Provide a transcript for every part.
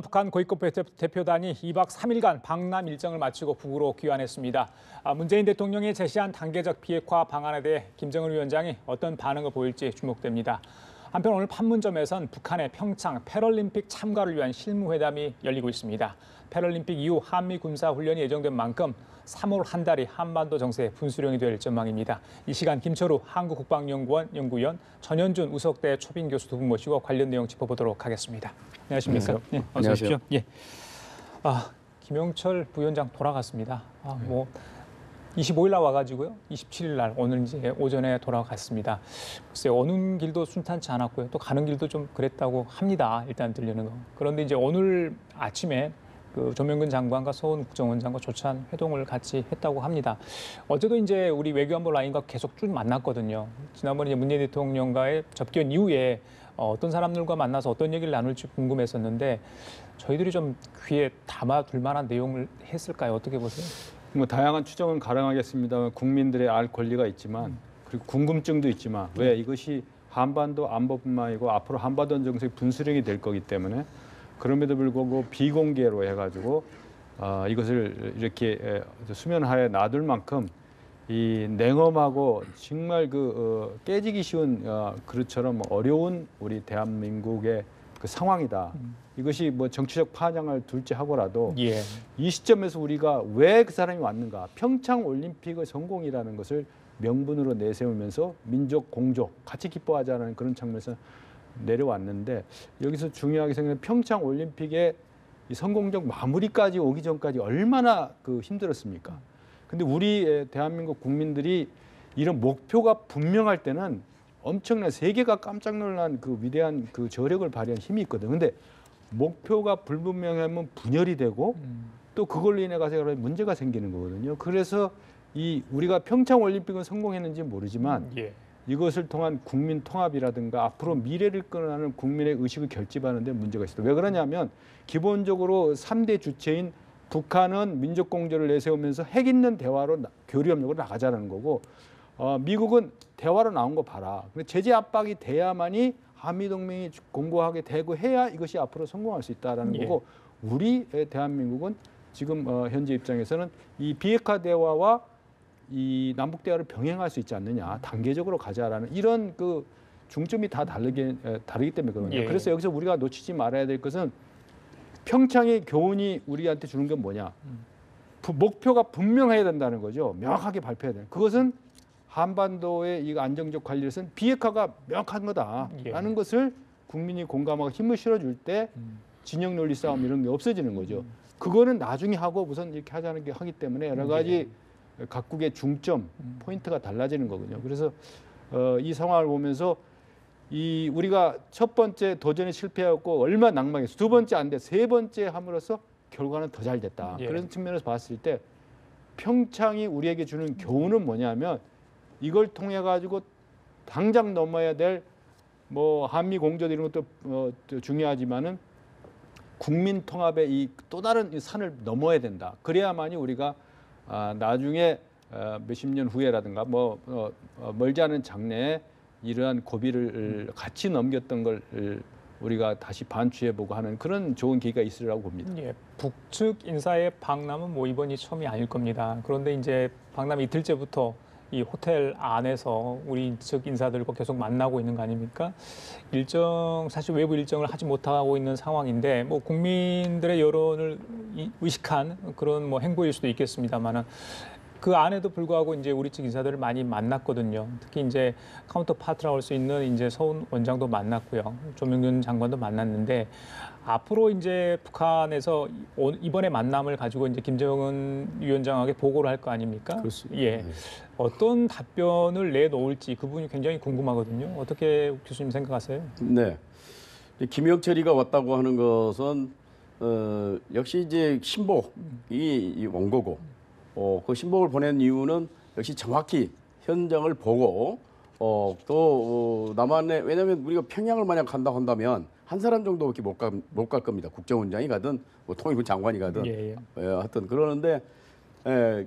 북한 고위급 대표단이 2박 3일간 방남 일정을 마치고 북으로 귀환했습니다. 문재인 대통령이 제시한 단계적 비핵화 방안에 대해 김정은 위원장이 어떤 반응을 보일지 주목됩니다. 한편 오늘 판문점에선 북한의 평창 패럴림픽 참가를 위한 실무회담이 열리고 있습니다. 패럴림픽 이후 한미 군사훈련이 예정된 만큼 3월 한 달이 한반도 정세의 분수령이 될 전망입니다. 이 시간 김철우 한국국방연구원 연구위원, 전현준 우석대 초빙 교수 두 분 모시고 관련 내용 짚어보도록 하겠습니다. 안녕하십니까? 네, 어서 오십시오. 예. 김영철 부위원장 돌아갔습니다. 25일 날 와가지고요. 27일 날 오늘 이제 오전에 돌아갔습니다. 글쎄 오는 길도 순탄치 않았고요. 또 가는 길도 좀 그랬다고 합니다. 일단 들리는 거. 그런데 이제 오늘 아침에 그 조명근 장관과 서훈 국정원장과 조찬 회동을 같이 했다고 합니다. 어제도 이제 우리 외교안보 라인과 계속 쭉 만났거든요. 지난번에 이제 문재인 대통령과의 접견 이후에 어떤 사람들과 만나서 어떤 얘기를 나눌지 궁금했었는데 저희들이 좀 귀에 담아둘 만한 내용을 했을까요? 어떻게 보세요? 뭐 다양한 추정은 가능하겠습니다만 국민들의 알 권리가 있지만 그리고 궁금증도 있지만 왜 이것이 한반도 안보뿐만 아니고 앞으로 한반도 정세의 분수령이 될 거기 때문에 그럼에도 불구하고 비공개로 해가지고 이것을 이렇게 수면하에 놔둘 만큼 이 냉엄하고 정말 깨지기 쉬운 그릇처럼 어려운 우리 대한민국의 그 상황이다. 이것이 뭐 정치적 파장을 둘째 하고라도 이 시점에서 우리가 왜 그 사람이 왔는가? 평창 올림픽의 성공이라는 것을 명분으로 내세우면서 민족 공조 같이 기뻐하자는 그런 측면에서 내려왔는데 여기서 중요하게 생각하는 평창 올림픽의 이 성공적 마무리까지 오기 전까지 얼마나 힘들었습니까? 근데 우리 대한민국 국민들이 이런 목표가 분명할 때는 엄청난 세계가 깜짝 놀란 그 위대한 그 저력을 발휘한 힘이 있거든. 근데 목표가 불분명하면 분열이 되고 또 그걸로 인해 가서 여러 문제가 생기는 거거든요. 그래서 이 우리가 평창 올림픽은 성공했는지 모르지만 이것을 통한 국민 통합이라든가 앞으로 미래를 끌어가는 국민의 의식을 결집하는 데 문제가 있어요. 왜 그러냐면 기본적으로 3대 주체인 북한은 민족 공조를 내세우면서 핵 있는 대화로 교류협력으로 나가자는 거고 미국은 대화로 나온 거 봐라. 제재 압박이 돼야만이 한미동맹이 공고하게 되고 해야 이것이 앞으로 성공할 수 있다는 거고 우리 대한민국은 지금 현재 입장에서는 이 비핵화 대화와 이 남북 대화를 병행할 수 있지 않느냐, 단계적으로 가자라는 이런 그 중점이 다 다르기 때문에 그러거든요. 그래서 여기서 우리가 놓치지 말아야 될 것은 평창의 교훈이 우리한테 주는 건 뭐냐? 목표가 분명해야 된다는 거죠. 명확하게 발표해야 돼요. 그것은 한반도의 이 안정적 관리를 위해서는 비핵화가 명확한 거다라는 것을 국민이 공감하고 힘을 실어줄 때 진영 논리 싸움 이런 게 없어지는 거죠. 그거는 나중에 하고 우선 이렇게 하자는 게 하기 때문에 여러 가지 각국의 중점, 포인트가 달라지는 거군요. 그래서 이 상황을 보면서 이 우리가 첫 번째 도전에 실패하고 얼마나 낭망했어. 두 번째 안 돼. 세 번째 함으로써 결과는 더 잘 됐다. 그런 측면에서 봤을 때 평창이 우리에게 주는 교훈은 뭐냐면 이걸 통해 가지고 당장 넘어야 될 뭐 한미 공조도 이런 것도 중요하지만은 국민 통합의 이 또 다른 산을 넘어야 된다. 그래야만이 우리가 나중에 몇십 년 후에라든가 멀지 않은 장래에 이러한 고비를 같이 넘겼던 걸 우리가 다시 반추해보고 하는 그런 좋은 계기가 있으리라고 봅니다. 북측 인사의 방남은 뭐 이번이 처음이 아닐 겁니다. 그런데 이제 방남 이틀째부터 이 호텔 안에서 우리 측 인사들과 계속 만나고 있는 거 아닙니까? 사실 외부 일정을 하지 못하고 있는 상황인데 뭐 국민들의 여론을 의식한 그런 뭐 행보일 수도 있겠습니다만은 그 안에도 불구하고 이제 우리 측 인사들을 많이 만났거든요. 특히 이제 카운터 파트라고 할 수 있는 이제 서훈 원장도 만났고요. 조명근 장관도 만났는데 앞으로 이제 북한에서 이번에 만남을 가지고 이제 김정은 위원장에게 보고를 할 거 아닙니까? 그렇습니다. 어떤 답변을 내놓을지 그 부분이 굉장히 궁금하거든요. 어떻게 교수님 생각하세요? 네. 김영철이가 왔다고 하는 것은 역시 이제 신복이 온 거고 그 신복을 보낸 이유는 역시 정확히 현장을 보고 또 남한에 왜냐하면 우리가 평양을 만약 간다고 한다면 한 사람 정도밖에 못 갈 겁니다. 국정원장이 가든 뭐 통일부 장관이 가든 하여튼 그러는데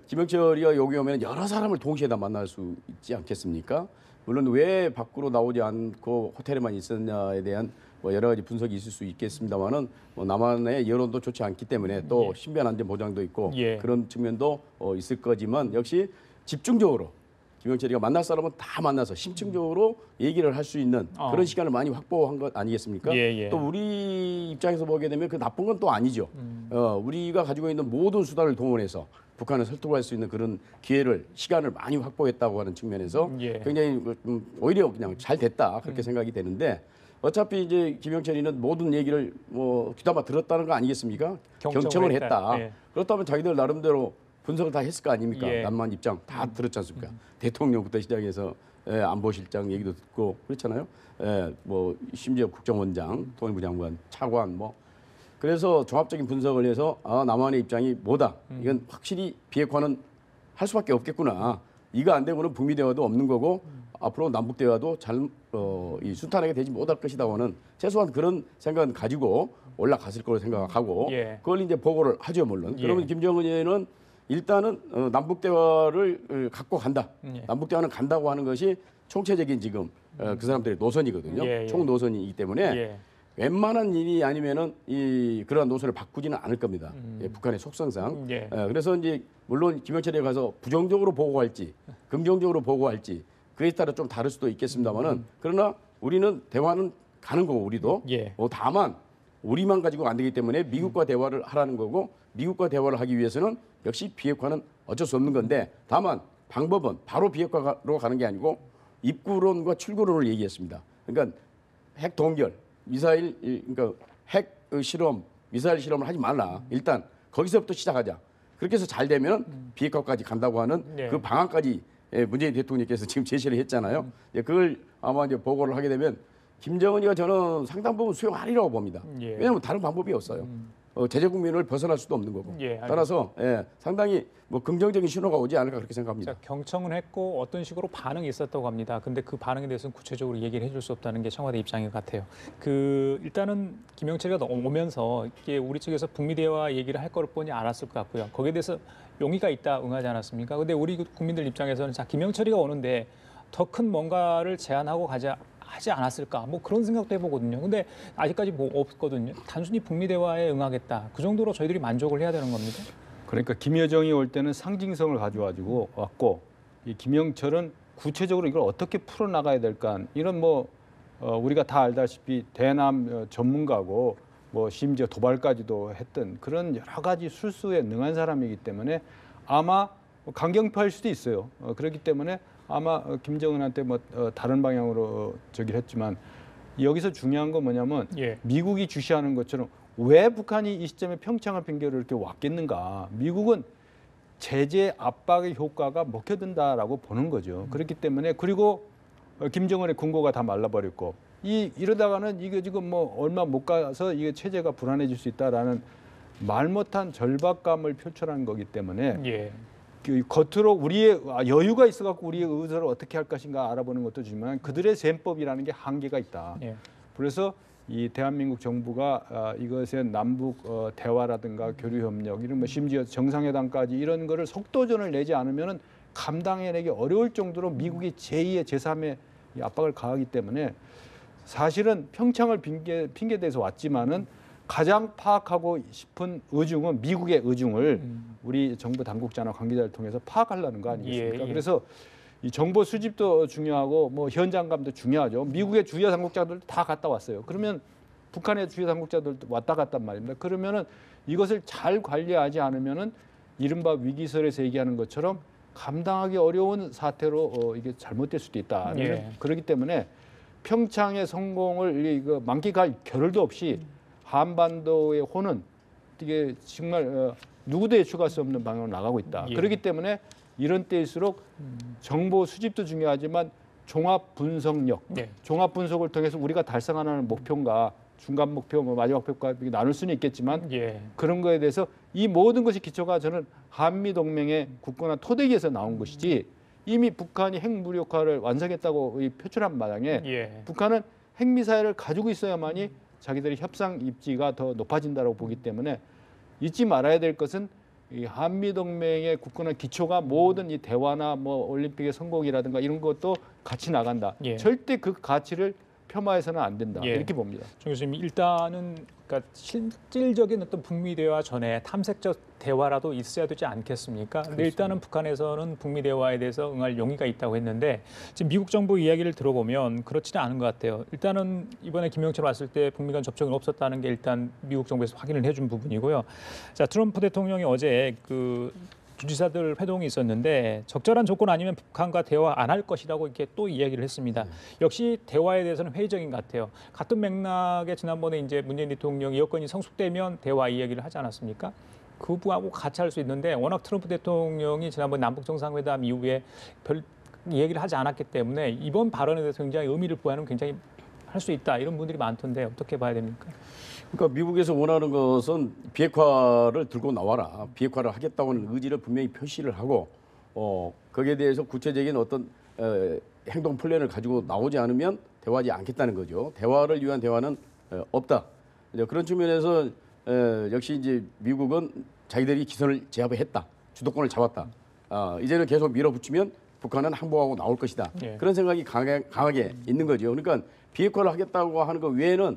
김영철이가 여기 오면 여러 사람을 동시에 다 만날 수 있지 않겠습니까? 물론 왜 밖으로 나오지 않고 호텔에만 있었냐에 대한 뭐 여러 가지 분석이 있을 수 있겠습니다만은 뭐 남한의 여론도 좋지 않기 때문에 또 신변 안전 보장도 있고 그런 측면도 있을 거지만 역시 집중적으로 김영철이가 만날 사람은 다 만나서 심층적으로 얘기를 할 수 있는 그런 시간을 많이 확보한 것 아니겠습니까? 또 우리 입장에서 보게 되면 그 나쁜 건 또 아니죠. 우리가 가지고 있는 모든 수단을 동원해서 북한을 설득할 수 있는 그런 기회를 시간을 많이 확보했다고 하는 측면에서 굉장히 오히려 그냥 잘 됐다 그렇게 생각이 되는데 어차피 이제 김영철이는 모든 얘기를 뭐 귀담아 들었다는 거 아니겠습니까? 경청을 했다. 그렇다면 자기들 나름대로 분석을 다 했을 거 아닙니까? 남한 입장 다 들었지 않습니까? 대통령부터 시작해서 안보실장 얘기도 듣고 그렇잖아요. 뭐 심지어 국정원장, 통일부 장관, 차관 뭐 그래서 종합적인 분석을 해서 남한의 입장이 뭐다. 이건 확실히 비핵화는 할 수밖에 없겠구나. 이거 안 되고는 북미 대화도 없는 거고 앞으로 남북 대화도 이 순탄하게 되지 못할 것이다 하는 최소한 그런 생각은 가지고 올라갔을 거로 생각하고 그걸 이제 보고를 하죠 물론. 그러면 김정은이는 일단은 남북 대화를 갖고 간다. 남북 대화는 간다고 하는 것이 총체적인 지금 그 사람들의 노선이거든요. 총 노선이기 때문에 웬만한 일이 아니면은 그러한 노선을 바꾸지는 않을 겁니다. 북한의 속성상. 그래서 이제 물론 김영철에 가서 부정적으로 보고할지 긍정적으로 보고할지 그에 따라 좀 다를 수도 있겠습니다만은 그러나 우리는 대화는 가는 거고 우리도 다만 우리만 가지고 안 되기 때문에 미국과 대화를 하라는 거고 미국과 대화를 하기 위해서는 역시 비핵화는 어쩔 수 없는 건데 다만 방법은 바로 비핵화로 가는 게 아니고 입구론과 출구론을 얘기했습니다. 그러니까 핵 동결, 미사일 그러니까 핵 실험, 미사일 실험을 하지 말라. 일단 거기서부터 시작하자. 그렇게 해서 잘 되면 비핵화까지 간다고 하는 그 방안까지 문재인 대통령께서 지금 제시를 했잖아요. 그걸 아마 이제 보고를 하게 되면 김정은이가 저는 상당 부분 수용하리라고 봅니다. 왜냐하면 다른 방법이 없어요. 제재 국면을 벗어날 수도 없는 거고. 따라서 상당히 뭐 긍정적인 신호가 오지 않을까 그렇게 생각합니다. 자, 경청은 했고 어떤 식으로 반응이 있었다고 합니다. 근데 그 반응에 대해서는 구체적으로 얘기를 해줄 수 없다는 게 청와대 입장인 것 같아요. 일단은 김영철이가 오면서 이게 우리 측에서 북미 대화 얘기를 할 거를 뻔히 알았을 것 같고요. 거기에 대해서 용의가 있다 응하지 않았습니까? 근데 우리 국민들 입장에서는 자 김영철이가 오는데 더 큰 뭔가를 제안하고 하지 않았을까? 뭐 그런 생각도 해보거든요. 근데 아직까지 뭐 없거든요. 단순히 북미 대화에 응하겠다. 그 정도로 저희들이 만족을 해야 되는 겁니다. 그러니까 김여정이 올 때는 상징성을 가져가지고 왔고 이 김영철은 구체적으로 이걸 어떻게 풀어나가야 될까? 이런 우리가 다 알다시피 대남 전문가고 뭐 심지어 도발까지도 했던 그런 여러 가지 술수에 능한 사람이기 때문에 아마 강경파일 수도 있어요. 그렇기 때문에 아마 김정은한테 다른 방향으로 저기를 했지만 여기서 중요한 건 뭐냐면 미국이 주시하는 것처럼 왜 북한이 이 시점에 평창을 핑계로 이렇게 왔겠는가. 미국은 제재 압박의 효과가 먹혀든다라고 보는 거죠. 그렇기 때문에 그리고 김정은의 군고가 다 말라버렸고 이러다가는 이게 지금 얼마 못 가서 이게 체제가 불안해질 수 있다라는 말 못한 절박감을 표출한 거기 때문에 겉으로 우리의 여유가 있어갖고 우리의 의사를 어떻게 할 것인가 알아보는 것도 좋지만 그들의 셈법이라는 게 한계가 있다. 그래서 이 대한민국 정부가 이것에 남북 대화라든가 교류 협력 이런 심지어 정상회담까지 이런 거를 속도전을 내지 않으면은 감당해내기 어려울 정도로 미국이 제2의 제3의 압박을 가하기 때문에 사실은 평창을 핑계대서 왔지만은 가장 파악하고 싶은 의중은 미국의 의중을 우리 정부 당국자나 관계자를 통해서 파악하려는 거 아니겠습니까? 그래서 이 정보 수집도 중요하고 현장감도 중요하죠. 미국의 주요 당국자들도 다 갔다 왔어요. 그러면 북한의 주요 당국자들도 왔다 갔단 말입니다. 그러면은 이것을 잘 관리하지 않으면은 이른바 위기설에서 얘기하는 것처럼 감당하기 어려운 사태로 이게 잘못될 수도 있다. 그렇기 때문에 평창의 성공을 만끽할 겨를도 없이 한반도의 혼은 이게 정말 누구도 예측할 수 없는 방향으로 나가고 있다. 그렇기 때문에 이런 때일수록 정보 수집도 중요하지만 종합 분석력, 종합 분석을 통해서 우리가 달성하는 목표인가 중간 목표, 마지막 목표가 나눌 수는 있겠지만 그런 거에 대해서 이 모든 것이 기초가 저는 한미동맹의 굳건한 토대기에서 나온 것이지 이미 북한이 핵무력화를 완성했다고 표출한 마당에 북한은 핵미사일을 가지고 있어야만이 자기들의 협상 입지가 더 높아진다고 보기 때문에 잊지 말아야 될 것은 이 한미동맹의 굳건한 기초가 모든 이 대화나 올림픽의 성공이라든가 이런 것도 같이 나간다. 절대 그 가치를 폄하해서는 안 된다. 예. 이렇게 봅니다. 정 교수님, 일단은 그러니까 실질적인 어떤 북미 대화 전에 탐색적 대화라도 있어야 되지 않겠습니까? 근데 일단은 북한에서는 북미 대화에 대해서 응할 용의가 있다고 했는데 지금 미국 정부 이야기를 들어보면 그렇지는 않은 것 같아요. 일단은 이번에 김영철 왔을 때 북미 간 접촉이 없었다는 게 일단 미국 정부에서 확인을 해준 부분이고요. 자, 트럼프 대통령이 어제 그 주지사들 회동이 있었는데 적절한 조건 아니면 북한과 대화 안 할 것이라고 이렇게 또 이야기를 했습니다. 역시 대화에 대해서는 회의적인 것 같아요. 같은 맥락에 지난번에 이제 문재인 대통령이 여건이 성숙되면 대화 이야기를 하지 않았습니까? 그부하고 같이 할 수 있는데 워낙 트럼프 대통령이 지난번 남북 정상회담 이후에 별 얘기를 하지 않았기 때문에 이번 발언에 대해서 굉장히 의미를 부여하는 굉장히 할 수 있다 이런 분들이 많던데 어떻게 봐야 됩니까? 그러니까 미국에서 원하는 것은 비핵화를 들고 나와라. 비핵화를 하겠다고는 의지를 분명히 표시를 하고 거기에 대해서 구체적인 어떤 행동 플랜을 가지고 나오지 않으면 대화하지 않겠다는 거죠. 대화를 위한 대화는 없다. 이제 그런 측면에서 역시 이제 미국은 자기들이 기선을 제압했다. 주도권을 잡았다. 이제는 계속 밀어붙이면 북한은 항복하고 나올 것이다. 예. 그런 생각이 강하게 있는 거죠. 그러니까 비핵화를 하겠다고 하는 것 외에는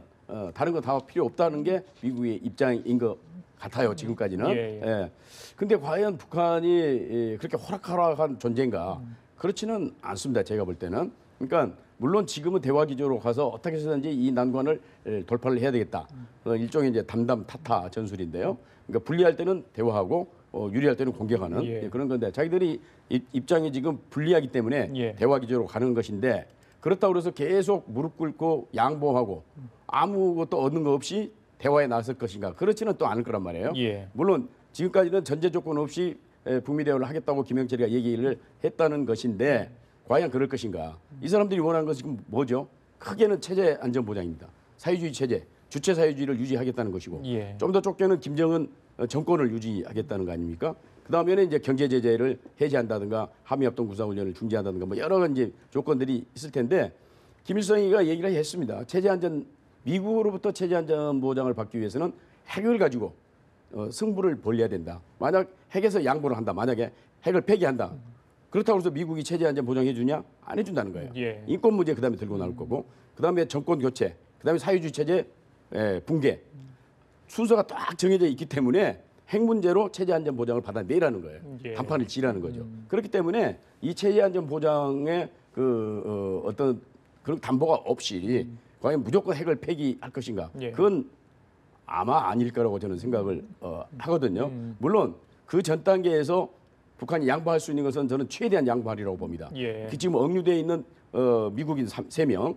다른 거 다 필요 없다는 게 미국의 입장인 것 같아요. 지금까지는. 예, 예. 예. 근데 과연 북한이 그렇게 호락호락한 존재인가? 그렇지는 않습니다. 제가 볼 때는. 그러니까 물론 지금은 대화 기조로 가서 어떻게 해서든지 이 난관을 돌파를 해야 되겠다. 일종의 이제 담담 타타 전술인데요. 그러니까 불리할 때는 대화하고 유리할 때는 공격하는 예. 그런 건데 자기들이 입장이 지금 불리하기 때문에 예. 대화 기조로 가는 것인데 그렇다고 해서 계속 무릎 꿇고 양보하고 아무것도 얻는 거 없이 대화에 나설 것인가? 그렇지는 또 않을 거란 말이에요. 예. 물론 지금까지는 전제 조건 없이 북미 대화를 하겠다고 김영철이가 얘기를 했다는 것인데 과연 그럴 것인가? 이 사람들이 원하는 것이 지금 뭐죠? 크게는 체제 안전 보장입니다. 사회주의 체제, 주체 사회주의를 유지하겠다는 것이고 예. 좀 더 좁게는 김정은 정권을 유지하겠다는 거 아닙니까? 그 다음에는 이제 경제 제재를 해제한다든가 한미합동 구상훈련을 중지한다든가 뭐 여러 가지 조건들이 있을 텐데 김일성이가 얘기를 했습니다. 체제 안전 미국으로부터 체제 안전 보장을 받기 위해서는 핵을 가지고 승부를 벌려야 된다. 만약 핵에서 양보를 한다. 만약에 핵을 폐기한다. 그렇다고 해서 미국이 체제 안전 보장해 주냐? 안 해준다는 거예요. 예. 인권 문제 그다음에 들고 나올 거고 그다음에 정권 교체, 그다음에 사회주의 체제 붕괴 순서가 딱 정해져 있기 때문에 핵 문제로 체제 안전 보장을 받아내라는 거예요. 예. 단판을 지라는 거죠. 그렇기 때문에 이 체제 안전 보장의 어떤 그런 담보가 없이 과연 무조건 핵을 폐기할 것인가? 예. 그건 아마 아닐 거라고 저는 생각을 하거든요. 물론 그 전 단계에서 북한이 양보할 수 있는 것은 저는 최대한 양보하리라고 봅니다. 예. 지금 억류되어 있는 미국인 3명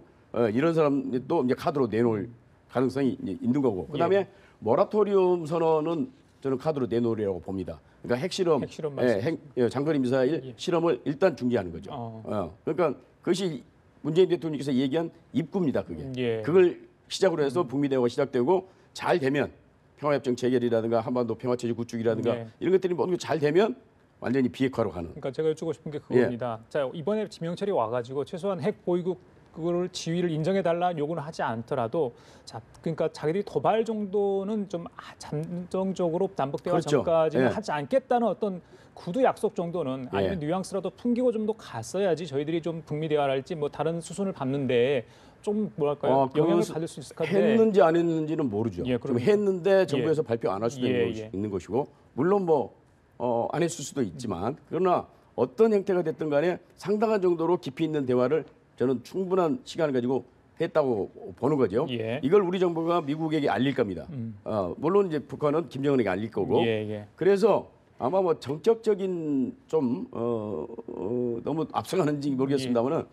이런 사람도 이제 카드로 내놓을 가능성이 이제 있는 거고 그다음에 예. 모라토리움 선언은 저는 카드로 내놓으리라고 봅니다. 그러니까 핵실험, 핵실험 말씀. 장거리 미사일 예. 실험을 일단 중지하는 거죠. 그러니까 그것이 문재인 대통령께서 얘기한 입구입니다. 그게. 예. 그걸 시작으로 해서 북미 대화가 시작되고 잘 되면 평화협정 체결이라든가 한반도 평화체제 구축이라든가 예. 이런 것들이 모두 잘 되면 완전히 비핵화로 가는. 그러니까 제가 여쭙고 싶은 게 예. 그겁니다. 자, 이번에 김영철이 와가지고 최소한 핵 보유국 그거를 지위를 인정해달라 요구는 하지 않더라도 자, 그러니까 자기들이 도발 정도는 좀 잠정적으로 남북 대화 그렇죠. 전까지는 예. 하지 않겠다는 어떤 구두 약속 정도는 아니면 예. 뉘앙스라도 풍기고 좀 더 갔어야지 저희들이 좀 북미 대화랄지 뭐 다른 수순을 밟는데 좀 뭐랄까요 영향을 받을 수 있을 것 같은데 했는지 안 했는지는 모르죠. 예, 좀 그럼- 했는데 정부에서 발표 안 할 수도 예, 있는 것이고 물론 뭐 안 했을 수도 있지만 그러나 어떤 형태가 됐든 간에 상당한 정도로 깊이 있는 대화를 저는 충분한 시간을 가지고 했다고 보는 거죠. 예. 이걸 우리 정부가 미국에게 알릴 겁니다. 물론 이제 북한은 김정은에게 알릴 거고. 예. 그래서 아마 뭐 정적적인 좀 너무 앞서가는지 모르겠습니다만은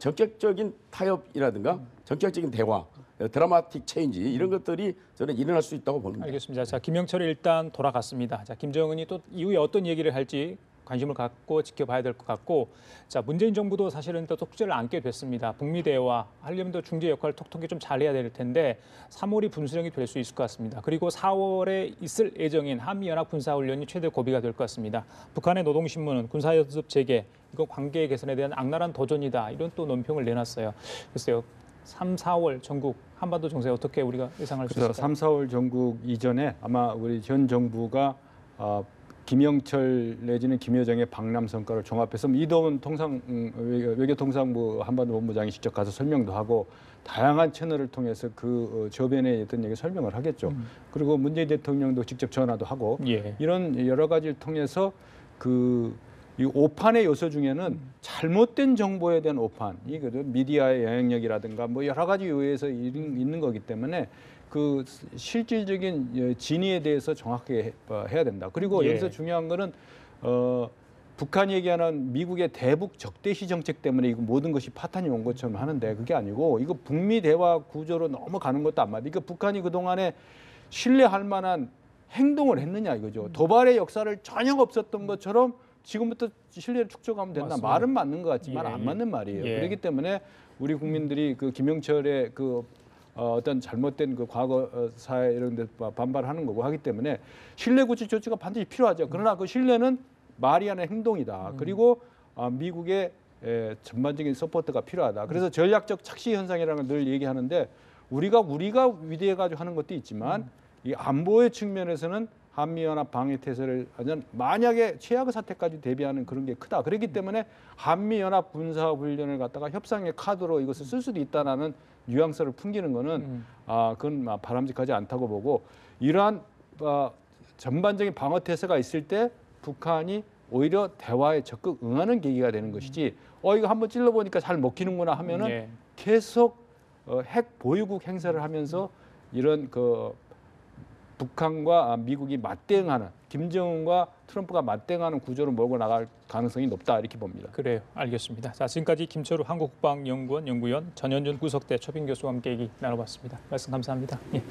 정격적인 타협이라든가 정격적인 대화, 드라마틱 체인지 이런 것들이 저는 일어날 수 있다고 봅니다. 알겠습니다. 자, 김영철이 일단 돌아갔습니다. 자, 김정은이 또 이후에 어떤 얘기를 할지 관심을 갖고 지켜봐야 될 것 같고, 자, 문재인 정부도 사실은 또 숙제를 안게 됐습니다. 북미 대화 하려면 또 중재 역할을 톡톡히 좀 잘해야 될 텐데 3월이 분수령이 될 수 있을 것 같습니다. 그리고 4월에 있을 예정인 한미연합 군사훈련이 최대 고비가 될 것 같습니다. 북한의 노동신문은 군사연습 재개, 이거 관계 개선에 대한 악랄한 도전이다. 이런 또 논평을 내놨어요. 글쎄요. 3, 4월 전국 한반도 정세 어떻게 우리가 예상할 수 그래서 있을까요? 3, 4월 전국 이전에 아마 우리 전 정부가 김영철 내지는 김여정의 방남 성과를 종합해서 이동훈 외교통상부 한반도본부장이 직접 가서 설명도 하고 다양한 채널을 통해서 그 저변에 있던 얘기 설명을 하겠죠. 그리고 문재인 대통령도 직접 전화도 하고 예. 이런 여러 가지를 통해서 이 오판의 요소 중에는 잘못된 정보에 대한 오판, 이거든 미디어의 영향력이라든가 뭐 여러 가지 요소에서 있는 거기 때문에 그 실질적인 진위에 대해서 정확하게 해야 된다. 그리고 예. 여기서 중요한 거는 북한이 얘기하는 미국의 대북 적대시 정책 때문에 이거 모든 것이 파탄이 온 것처럼 하는데 그게 아니고 이거 북미 대화 구조로 넘어가는 것도 안 맞아. 이거 북한이 그동안에 신뢰할 만한 행동을 했느냐 이거죠. 도발의 역사를 전혀 없었던 것처럼 지금부터 신뢰를 축적하면 된다. 맞습니다. 말은 맞는 것 같지만 예, 안 맞는 말이에요. 예. 그렇기 때문에 우리 국민들이 그 김영철의 어떤 잘못된 그 과거사에 이런 데 반발하는 거고 하기 때문에 신뢰 구축 조치가 반드시 필요하죠. 그러나 그 신뢰는 말이 아니라 행동이다. 그리고 미국의 전반적인 서포트가 필요하다. 그래서 전략적 착시 현상이라는 걸 늘 얘기하는데 우리가 위대해가지고 하는 것도 있지만 이 안보의 측면에서는 한미연합 방위태세를 하면 만약에 최악의 사태까지 대비하는 그런 게 크다. 그렇기 때문에 한미연합 군사훈련을 갖다가 협상의 카드로 이것을 쓸 수도 있다라는 뉘앙스를 풍기는 거는 그건 바람직하지 않다고 보고 이러한 전반적인 방어태세가 있을 때 북한이 오히려 대화에 적극 응하는 계기가 되는 것이지 이거 한번 찔러보니까 잘 먹히는구나 하면은 예. 계속 핵 보유국 행사를 하면서 이런 북한과 미국이 맞대응하는 김정은과 트럼프가 맞대응하는 구조로 몰고 나갈 가능성이 높다 이렇게 봅니다. 그래요. 알겠습니다. 자, 지금까지 김철우 한국국방연구원 연구위원 전현준 구석대 초빙 교수와 함께 얘기 나눠봤습니다. 말씀 감사합니다. 예.